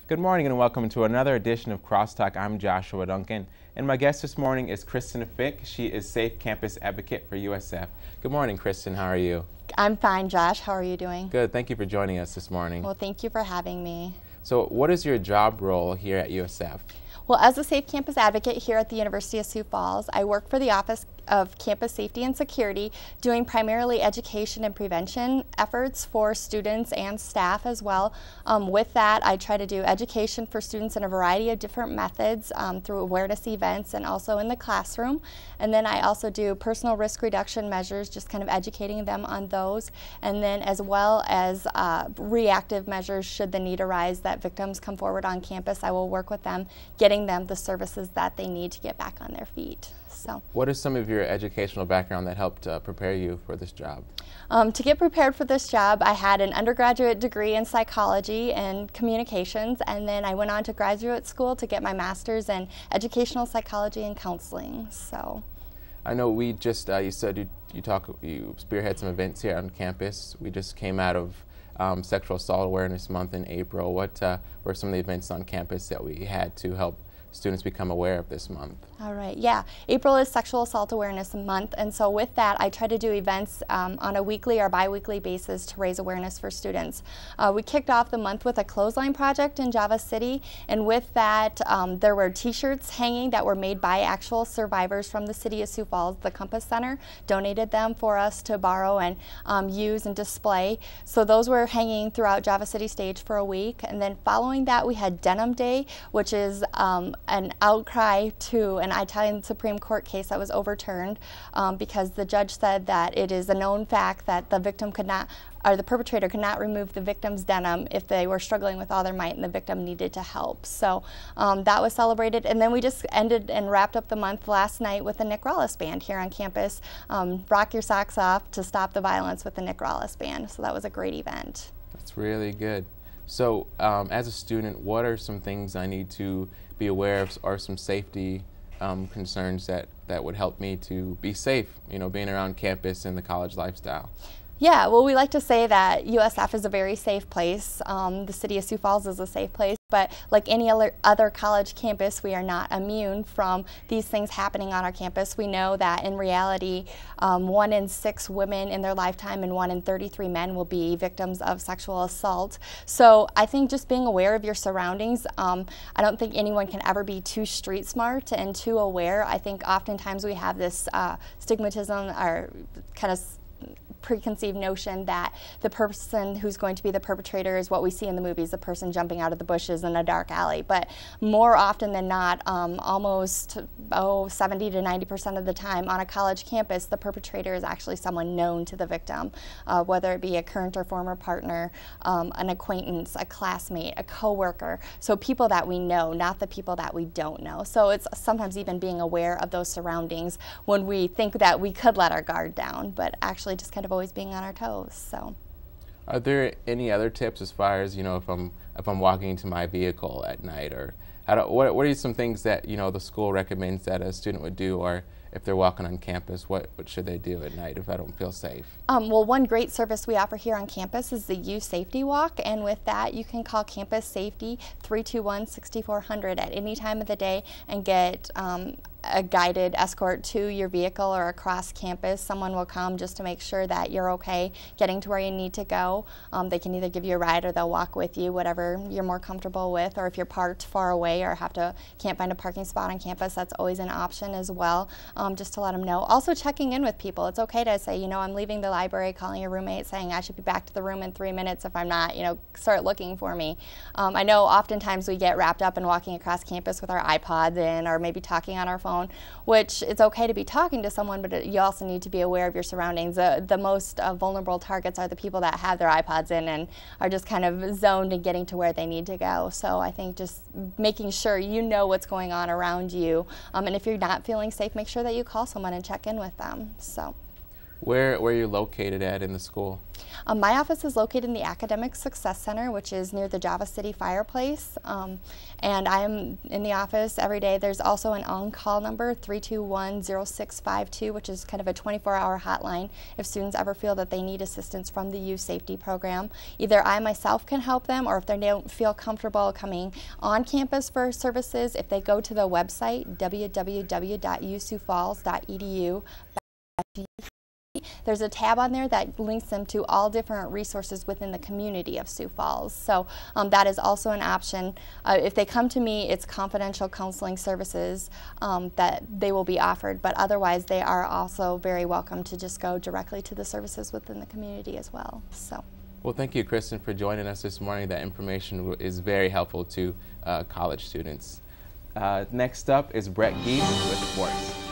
Good morning and welcome to another edition of Crosstalk. I'm Joshua Duncan, and my guest this morning is Kristen Fick. She is Safe Campus Advocate for USF. Good morning, Kristen. How are you? I'm fine, Josh. How are you doing? Good. Thank you for joining us this morning. Well, thank you for having me. So what is your job role here at USF? Well, as a Safe Campus Advocate here at the University of Sioux Falls, I work for the Office of Campus Safety and Security, doing primarily education and prevention efforts for students and staff as well. With that, I try to do education for students in a variety of different methods through awareness events and also in the classroom. And then I also do personal risk reduction measures, just kind of educating them on those. And then as well as reactive measures should the need arise that victims come forward on campus, I will work with them, getting them the services that they need to get back on their feet. So, what is some of your educational background that helped prepare you for this job? To get prepared for this job, I had an undergraduate degree in psychology and communications, and then I went on to graduate school to get my master's in educational psychology and counseling. So, I know we just, you said you spearhead some events here on campus. We just came out of Sexual Assault Awareness Month in April. What were some of the events on campus that we had to help students become aware of this month? All right, yeah. April is Sexual Assault Awareness Month, and so with that, I try to do events on a weekly or bi-weekly basis to raise awareness for students. We kicked off the month with a clothesline project in Java City, and with that, there were t-shirts hanging that were made by actual survivors from the city of Sioux Falls. The Compass Center donated them for us to borrow and use and display. So those were hanging throughout Java City stage for a week, and then following that, we had Denim Day, which is an outcry to an Italian Supreme Court case that was overturned because the judge said that it is a known fact that the victim could not, or the perpetrator could not remove the victim's denim if they were struggling with all their might and the victim needed to help. So that was celebrated, and then we just ended and wrapped up the month last night with the Nick Rawlis Band here on campus. Rock your socks off to stop the violence with the Nick Rawlis Band. So that was a great event. That's really good. So as a student, what are some things I need to be aware of, or some safety concerns that would help me to be safe, you know, being around campus and the college lifestyle? Yeah, well, we like to say that USF is a very safe place. The city of Sioux Falls is a safe place, but like any other college campus, we are not immune from these things happening on our campus. We know that in reality, 1 in 6 women in their lifetime and 1 in 33 men will be victims of sexual assault. So I think just being aware of your surroundings, I don't think anyone can ever be too street smart and too aware. I think oftentimes we have this stigmatism or kind of preconceived notion that the person who's going to be the perpetrator is what we see in the movies, the person jumping out of the bushes in a dark alley. But more often than not, almost 70 to 90% of the time on a college campus, the perpetrator is actually someone known to the victim, whether it be a current or former partner, an acquaintance, a classmate, a coworker. So people that we know, not the people that we don't know. So it's sometimes even being aware of those surroundings when we think that we could let our guard down, but actually just kind of always being on our toes. So, are there any other tips as far as, you know, if I'm walking into my vehicle at night, or what are some things that, you know, the school recommends that a student would do, or if they're walking on campus, what should they do at night if I don't feel safe? Well, one great service we offer here on campus is the U Safety Walk, and with that you can call Campus Safety 321-6400 at any time of the day and get a guided escort to your vehicle or across campus. Someone will come just to make sure that you're okay getting to where you need to go. They can either give you a ride or they'll walk with you, whatever you're more comfortable with, or if you're parked far away or can't find a parking spot on campus, that's always an option as well, just to let them know. Also checking in with people. It's okay to say, you know, I'm leaving the library, calling your roommate saying I should be back to the room in 3 minutes. If I'm not, you know, start looking for me. I know oftentimes we get wrapped up in walking across campus with our iPods in, or maybe talking on our phone, which it's okay to be talking to someone, but you also need to be aware of your surroundings. The most vulnerable targets are the people that have their iPods in and are just kind of zoned and getting to where they need to go. So I think just making sure you know what's going on around you, and if you're not feeling safe, make sure that you call someone and check in with them. So, Where are you located at in the school? My office is located in the Academic Success Center, which is near the Java City Fireplace. And I'm in the office every day. There's also an on-call number, 321-0652, which is kind of a 24-hour hotline if students ever feel that they need assistance from the youth safety program. Either I myself can help them, or if they don't feel comfortable coming on campus for services, if they go to the website, www.usiouxfalls.edu, there's a tab on there that links them to all different resources within the community of Sioux Falls. So that is also an option. If they come to me, it's confidential counseling services that they will be offered, but otherwise they are also very welcome to just go directly to the services within the community as well. So. Well, thank you, Kristen, for joining us this morning. That information is very helpful to college students. Next up is Brett Geese with sports.